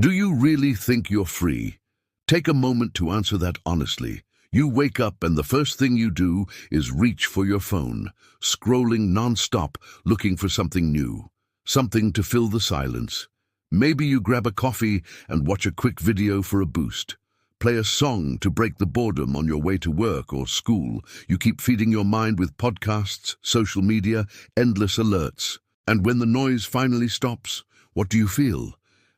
Do you really think you're free? Take a moment to answer that honestly. You wake up and the first thing you do is reach for your phone, scrolling non-stop, looking for something new, something to fill the silence. Maybe you grab a coffee and watch a quick video for a boost. Play a song to break the boredom on your way to work or school. You keep feeding your mind with podcasts, social media, endless alerts. And when the noise finally stops, what do you feel?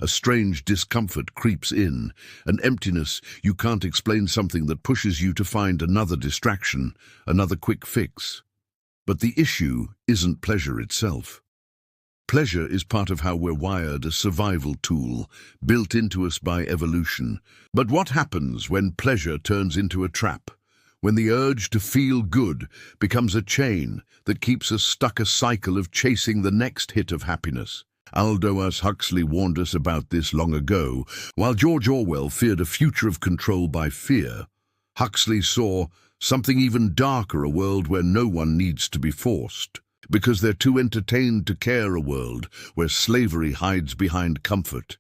A strange discomfort creeps in, an emptiness. You can't explain, something that pushes you to find another distraction, another quick fix. But the issue isn't pleasure itself. Pleasure is part of how we're wired, a survival tool, built into us by evolution. But what happens when pleasure turns into a trap? When the urge to feel good becomes a chain that keeps us stuck, a cycle of chasing the next hit of happiness? Aldous Huxley warned us about this long ago. While George Orwell feared a future of control by fear, Huxley saw something even darker, a world where no one needs to be forced, because they're too entertained to care, a world where slavery hides behind comfort,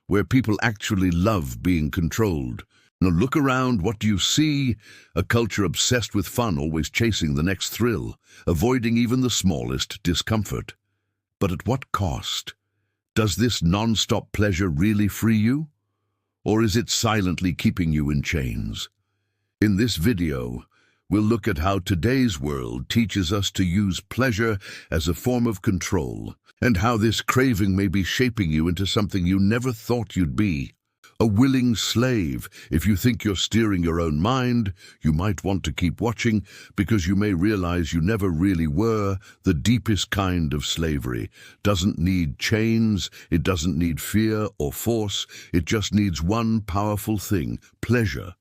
where people actually love being controlled. Now look around, what do you see? A culture obsessed with fun, always chasing the next thrill, avoiding even the smallest discomfort. But at what cost? Does this non-stop pleasure really free you? Or is it silently keeping you in chains? In this video, we'll look at how today's world teaches us to use pleasure as a form of control, and how this craving may be shaping you into something you never thought you'd be. A willing slave. If you think you're steering your own mind, you might want to keep watching, because you may realize you never really were. The deepest kind of slavery doesn't need chains, it doesn't need fear or force, it just needs one powerful thing: pleasure.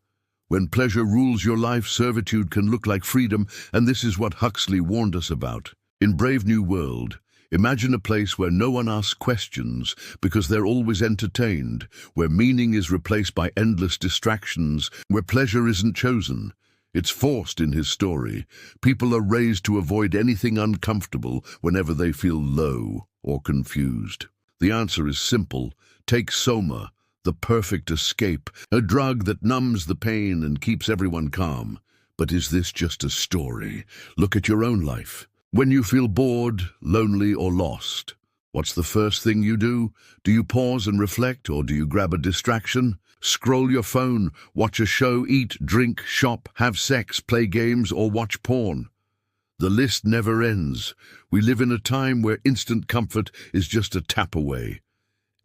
When pleasure rules your life, servitude can look like freedom, and this is what Huxley warned us about. In Brave New World, imagine a place where no one asks questions because they're always entertained, where meaning is replaced by endless distractions, where pleasure isn't chosen, it's forced. In his story, people are raised to avoid anything uncomfortable whenever they feel low or confused. The answer is simple. Take Soma, the perfect escape, a drug that numbs the pain and keeps everyone calm. But is this just a story? Look at your own life. When you feel bored, lonely, or lost, what's the first thing you do? Do you pause and reflect, or do you grab a distraction? Scroll your phone, watch a show, eat, drink, shop, have sex, play games, or watch porn? The list never ends. We live in a time where instant comfort is just a tap away.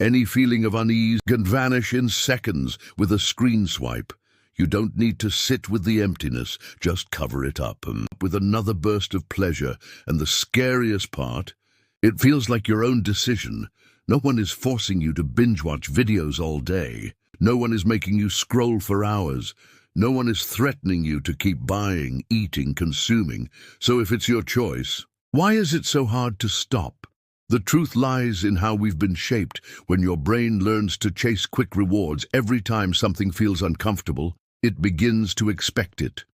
Any feeling of unease can vanish in seconds with a screen swipe. You don't need to sit with the emptiness, just cover it up with another burst of pleasure. And the scariest part, it feels like your own decision. No one is forcing you to binge-watch videos all day. No one is making you scroll for hours. No one is threatening you to keep buying, eating, consuming. So if it's your choice, why is it so hard to stop? The truth lies in how we've been shaped. When your brain learns to chase quick rewards every time something feels uncomfortable, it begins to expect it,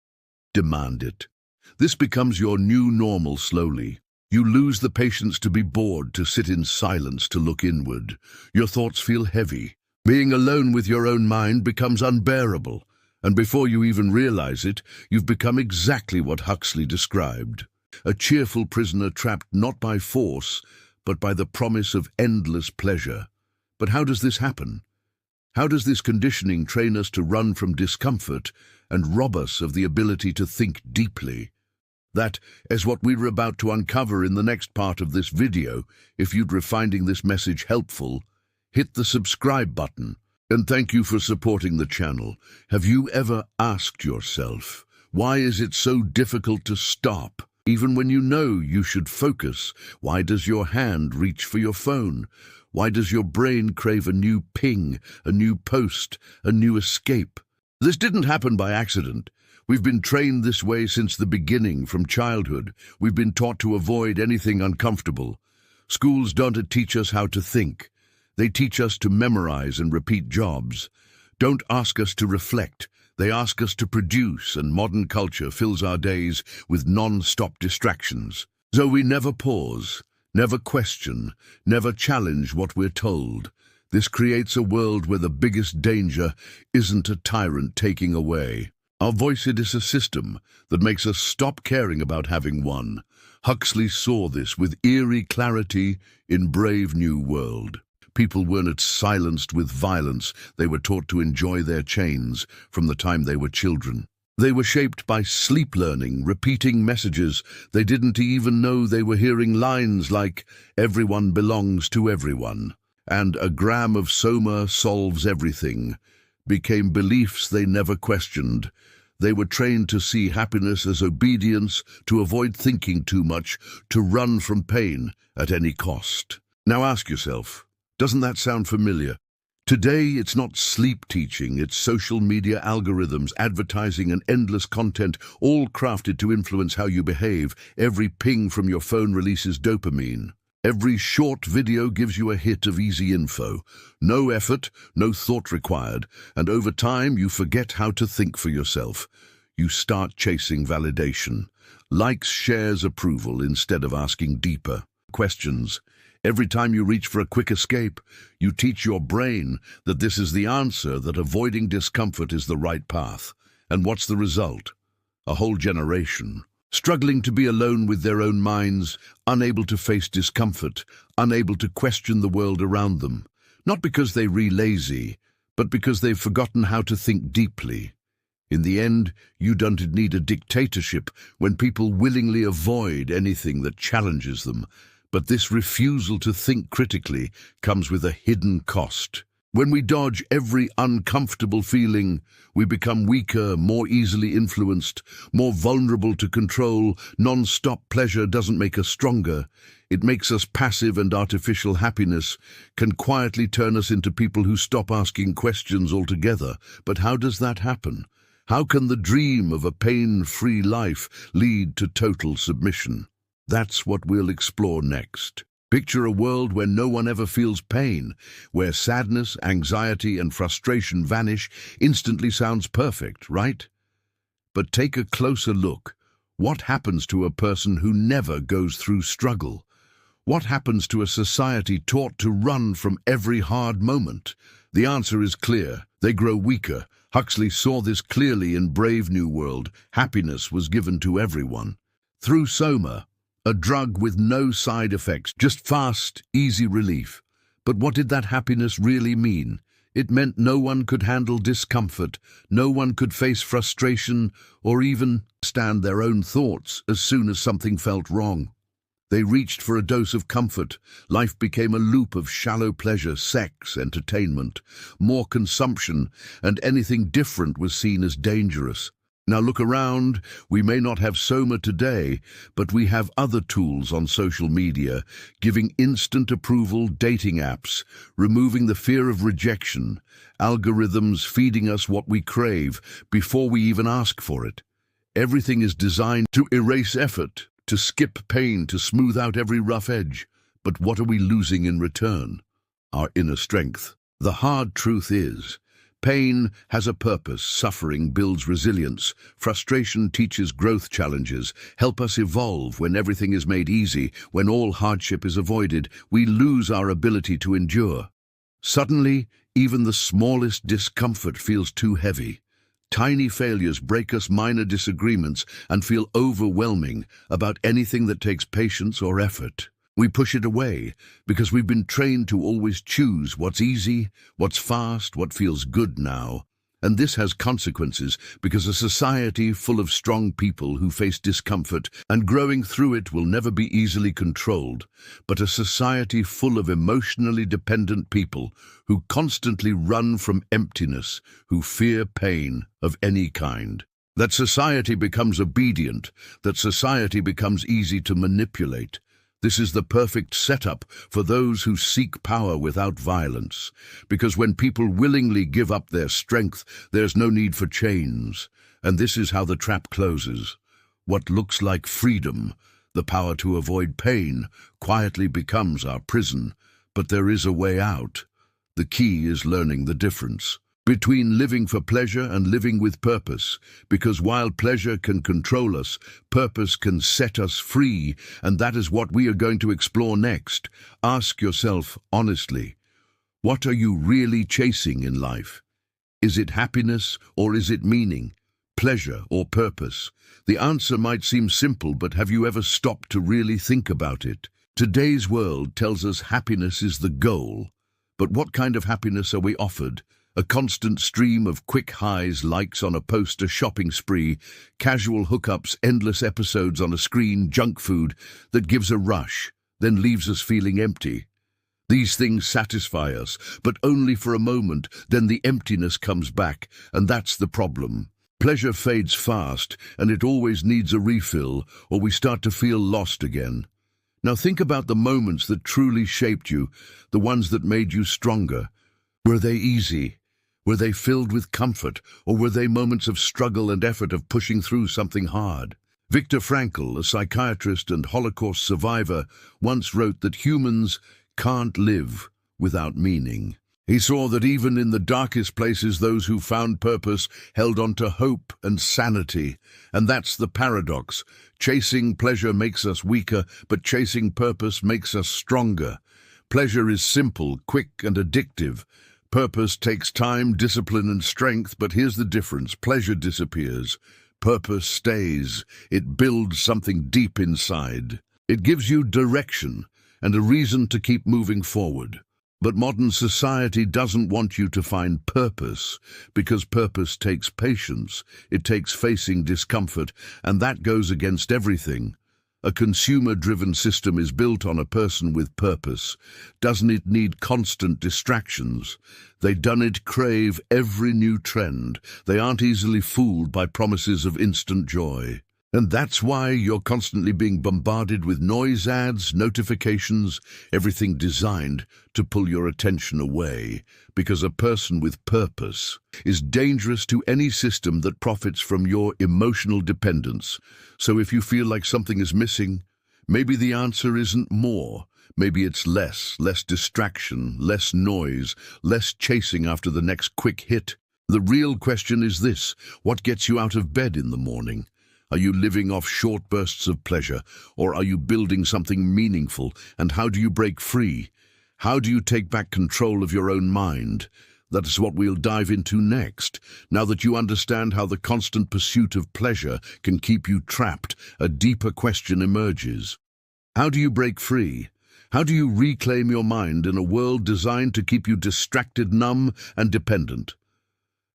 demand it. This becomes your new normal slowly. You lose the patience to be bored, to sit in silence, to look inward. Your thoughts feel heavy. Being alone with your own mind becomes unbearable. And before you even realize it, you've become exactly what Huxley described. A cheerful prisoner, trapped not by force, but by the promise of endless pleasure. But how does this happen? How does this conditioning train us to run from discomfort and rob us of the ability to think deeply? That is what we're about to uncover in the next part of this video. If you're finding this message helpful, hit the subscribe button. And thank you for supporting the channel. Have you ever asked yourself, why is it so difficult to stop? Even when you know you should focus, why does your hand reach for your phone? Why does your brain crave a new ping, a new post, a new escape? This didn't happen by accident. We've been trained this way since the beginning, from childhood. We've been taught to avoid anything uncomfortable. Schools don't teach us how to think. They teach us to memorize and repeat jobs. Don't ask us to reflect. They ask us to produce, and modern culture fills our days with non-stop distractions. So we never pause, never question, never challenge what we're told. This creates a world where the biggest danger isn't a tyrant taking away. Our voice, it is a system that makes us stop caring about having one. Huxley saw this with eerie clarity in Brave New World. People weren't silenced with violence. They were taught to enjoy their chains from the time they were children. They were shaped by sleep learning, repeating messages. They didn't even know they were hearing lines like, "Everyone belongs to everyone," and "A gram of Soma solves everything," became beliefs they never questioned. They were trained to see happiness as obedience, to avoid thinking too much, to run from pain at any cost. Now ask yourself, doesn't that sound familiar? Today, it's not sleep teaching, it's social media algorithms, advertising and endless content, all crafted to influence how you behave. Every ping from your phone releases dopamine. Every short video gives you a hit of easy info. No effort, no thought required, and over time you forget how to think for yourself. You start chasing validation. Likes, shares, approval instead of asking deeper questions. Every time you reach for a quick escape, you teach your brain that this is the answer, that avoiding discomfort is the right path. And what's the result? A whole generation struggling to be alone with their own minds, unable to face discomfort, unable to question the world around them. Not because they're lazy, but because they've forgotten how to think deeply. In the end, you don't need a dictatorship when people willingly avoid anything that challenges them. But this refusal to think critically comes with a hidden cost. When we dodge every uncomfortable feeling, we become weaker, more easily influenced, more vulnerable to control. Non-stop pleasure doesn't make us stronger. It makes us passive, and artificial happiness can quietly turn us into people who stop asking questions altogether. But how does that happen? How can the dream of a pain-free life lead to total submission? That's what we'll explore next. Picture a world where no one ever feels pain, where sadness, anxiety, and frustration vanish. Instantly sounds perfect, right? But take a closer look. What happens to a person who never goes through struggle? What happens to a society taught to run from every hard moment? The answer is clear. They grow weaker. Huxley saw this clearly in Brave New World. Happiness was given to everyone. Through Soma, a drug with no side effects, just fast, easy relief. But what did that happiness really mean? It meant no one could handle discomfort, no one could face frustration, or even stand their own thoughts as soon as something felt wrong. They reached for a dose of comfort. Life became a loop of shallow pleasure, sex, entertainment, more consumption, and anything different was seen as dangerous. Now look around. We may not have Soma today, but we have other tools on social media, giving instant approval, dating apps, removing the fear of rejection, algorithms feeding us what we crave before we even ask for it. Everything is designed to erase effort, to skip pain, to smooth out every rough edge. But what are we losing in return? Our inner strength. The hard truth is, pain has a purpose. Suffering builds resilience. Frustration teaches growth. Challenges help us evolve. When everything is made easy, when all hardship is avoided, we lose our ability to endure. Suddenly, even the smallest discomfort feels too heavy. Tiny failures break us. Minor disagreements and feel overwhelming. About anything that takes patience or effort, we push it away because we've been trained to always choose what's easy, what's fast, what feels good now. And this has consequences because a society full of strong people who face discomfort and growing through it will never be easily controlled, but a society full of emotionally dependent people who constantly run from emptiness, who fear pain of any kind. That society becomes obedient, that society becomes easy to manipulate. This is the perfect setup for those who seek power without violence, because when people willingly give up their strength, there's no need for chains. And this is how the trap closes. What looks like freedom, the power to avoid pain, quietly becomes our prison. But there is a way out. The key is learning the difference between living for pleasure and living with purpose, because while pleasure can control us, purpose can set us free, and that is what we are going to explore next. Ask yourself honestly, What are you really chasing in life? Is it happiness or is it meaning, pleasure or purpose? The answer might seem simple, but have you ever stopped to really think about it? Today's world tells us happiness is the goal, but what kind of happiness are we offered? A constant stream of quick highs, likes on a post, a shopping spree, casual hookups, endless episodes on a screen, junk food that gives a rush, then leaves us feeling empty. These things satisfy us, but only for a moment, then the emptiness comes back, and that's the problem. Pleasure fades fast, and it always needs a refill, or we start to feel lost again. Now think about the moments that truly shaped you, the ones that made you stronger. Were they easy? Were they filled with comfort, or were they moments of struggle and effort of pushing through something hard? Viktor Frankl, a psychiatrist and Holocaust survivor, once wrote that humans can't live without meaning. He saw that even in the darkest places, those who found purpose held on to hope and sanity. And that's the paradox. Chasing pleasure makes us weaker, but chasing purpose makes us stronger. Pleasure is simple, quick, and addictive. Purpose takes time, discipline, and strength, but here's the difference. Pleasure disappears. Purpose stays. It builds something deep inside. It gives you direction and a reason to keep moving forward. But modern society doesn't want you to find purpose, because purpose takes patience, it takes facing discomfort, and that goes against everything. A consumer-driven system is built on a person with purpose. Doesn't it need constant distractions? They don't crave every new trend. They aren't easily fooled by promises of instant joy. And that's why you're constantly being bombarded with noise ads, notifications, everything designed to pull your attention away. Because a person with purpose is dangerous to any system that profits from your emotional dependence. So if you feel like something is missing, maybe the answer isn't more. Maybe it's less distraction, less noise, less chasing after the next quick hit. The real question is this: what gets you out of bed in the morning? Are you living off short bursts of pleasure, or are you building something meaningful? And how do you break free? How do you take back control of your own mind? That's what we'll dive into next. Now that you understand how the constant pursuit of pleasure can keep you trapped, a deeper question emerges. How do you break free? How do you reclaim your mind in a world designed to keep you distracted, numb, and dependent?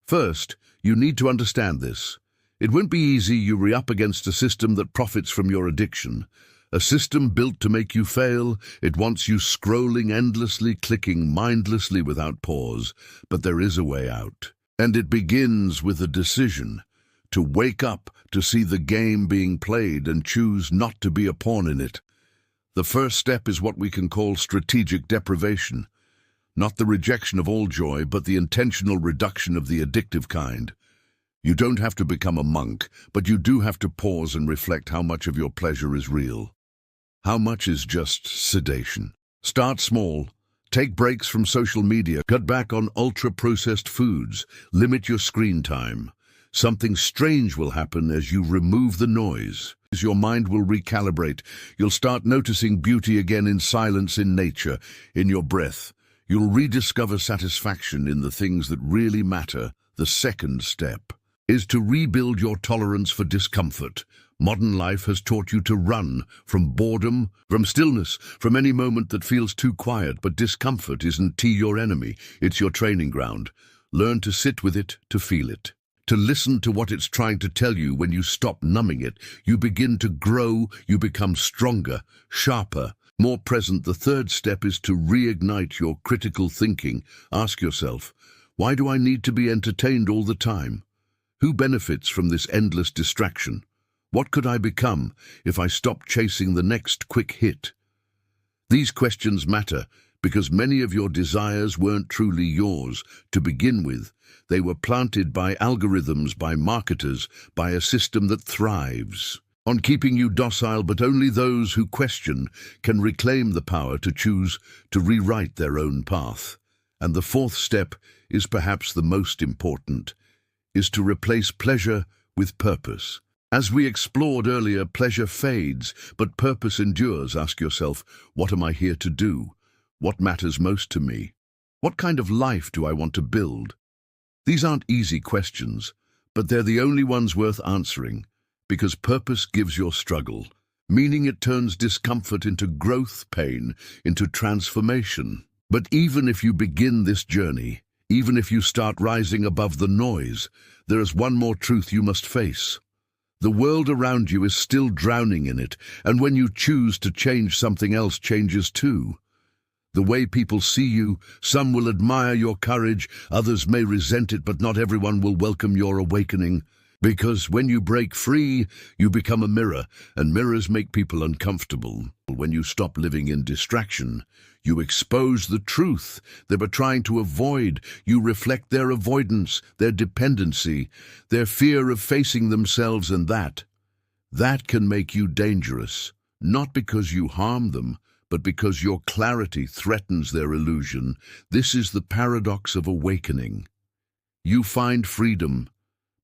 First, you need to understand this. It won't be easy. You're up against a system that profits from your addiction. A system built to make you fail. It wants you scrolling endlessly, clicking mindlessly without pause. But there is a way out. And it begins with a decision. To wake up, to see the game being played and choose not to be a pawn in it. The first step is what we can call strategic deprivation. Not the rejection of all joy, but the intentional reduction of the addictive kind. You don't have to become a monk, but you do have to pause and reflect how much of your pleasure is real. How much is just sedation? Start small. Take breaks from social media. Cut back on ultra-processed foods. Limit your screen time. Something strange will happen as you remove the noise. As your mind will recalibrate, you'll start noticing beauty again in silence, in nature, in your breath. You'll rediscover satisfaction in the things that really matter. The second step is to rebuild your tolerance for discomfort. Modern life has taught you to run from boredom, from stillness, from any moment that feels too quiet, but discomfort isn't your enemy, it's your training ground. Learn to sit with it, to feel it, to listen to what it's trying to tell you. When you stop numbing it, you begin to grow, you become stronger, sharper, more present. The third step is to reignite your critical thinking. Ask yourself, why do I need to be entertained all the time? Who benefits from this endless distraction? What could I become if I stopped chasing the next quick hit? These questions matter because many of your desires weren't truly yours to begin with. They were planted by algorithms, by marketers, by a system that thrives on keeping you docile, but only those who question can reclaim the power to choose to rewrite their own path. And the fourth step is perhaps the most important, is to replace pleasure with purpose. As we explored earlier, pleasure fades, but purpose endures. Ask yourself, what am I here to do? What matters most to me? What kind of life do I want to build? These aren't easy questions, but they're the only ones worth answering, because purpose gives your struggle, meaning it turns discomfort into growth, pain into transformation. But even if you begin this journey, even if you start rising above the noise, there is one more truth you must face. The world around you is still drowning in it, and when you choose to change, something else changes too. The way people see you, some will admire your courage, others may resent it, but not everyone will welcome your awakening. Because when you break free, you become a mirror, and mirrors make people uncomfortable. When you stop living in distraction, you expose the truth they were trying to avoid. You reflect their avoidance, their dependency, their fear of facing themselves, and that can make you dangerous, not because you harm them, but because your clarity threatens their illusion. This is the paradox of awakening. You find freedom,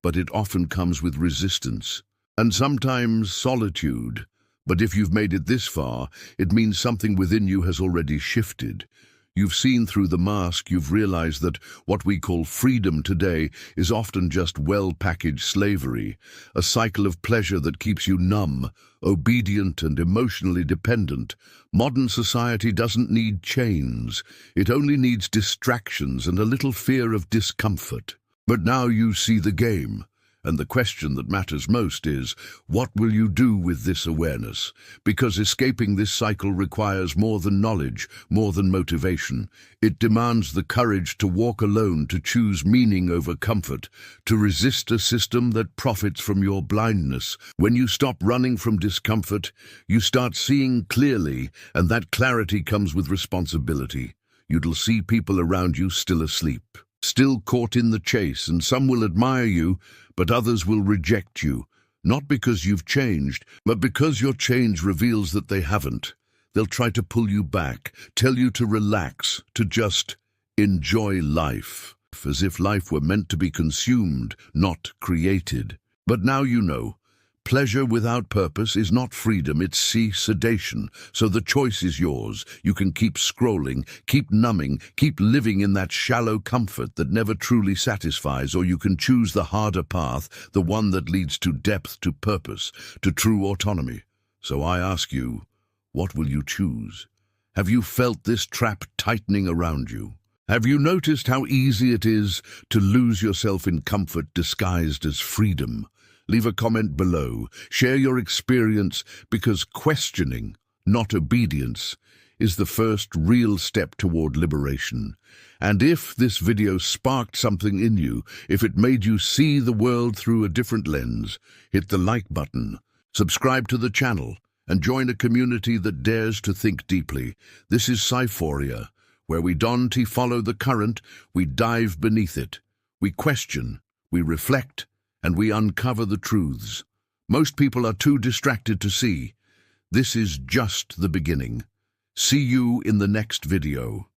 but it often comes with resistance, and sometimes solitude. But if you've made it this far, it means something within you has already shifted. You've seen through the mask, you've realized that what we call freedom today is often just well-packaged slavery, a cycle of pleasure that keeps you numb, obedient and emotionally dependent. Modern society doesn't need chains, it only needs distractions and a little fear of discomfort. But now you see the game, and the question that matters most is, what will you do with this awareness? Because escaping this cycle requires more than knowledge, more than motivation. It demands the courage to walk alone, to choose meaning over comfort, to resist a system that profits from your blindness. When you stop running from discomfort, you start seeing clearly, and that clarity comes with responsibility. You'll see people around you still asleep, still caught in the chase, and some will admire you, but others will reject you, not because you've changed, but because your change reveals that they haven't. They'll try to pull you back, tell you to relax, to just enjoy life, as if life were meant to be consumed, not created. But now you know. Pleasure without purpose is not freedom, it's sedation. So the choice is yours. You can keep scrolling, keep numbing, keep living in that shallow comfort that never truly satisfies, or you can choose the harder path, the one that leads to depth, to purpose, to true autonomy. So I ask you, what will you choose? Have you felt this trap tightening around you? Have you noticed how easy it is to lose yourself in comfort disguised as freedom? Leave a comment below. Share your experience, because questioning, not obedience, is the first real step toward liberation. And if this video sparked something in you, if it made you see the world through a different lens, hit the like button, subscribe to the channel, and join a community that dares to think deeply. This is Syphoria, where we don't follow the current, we dive beneath it. We question, we reflect, and we uncover the truths most people are too distracted to see. This is just the beginning. See you in the next video.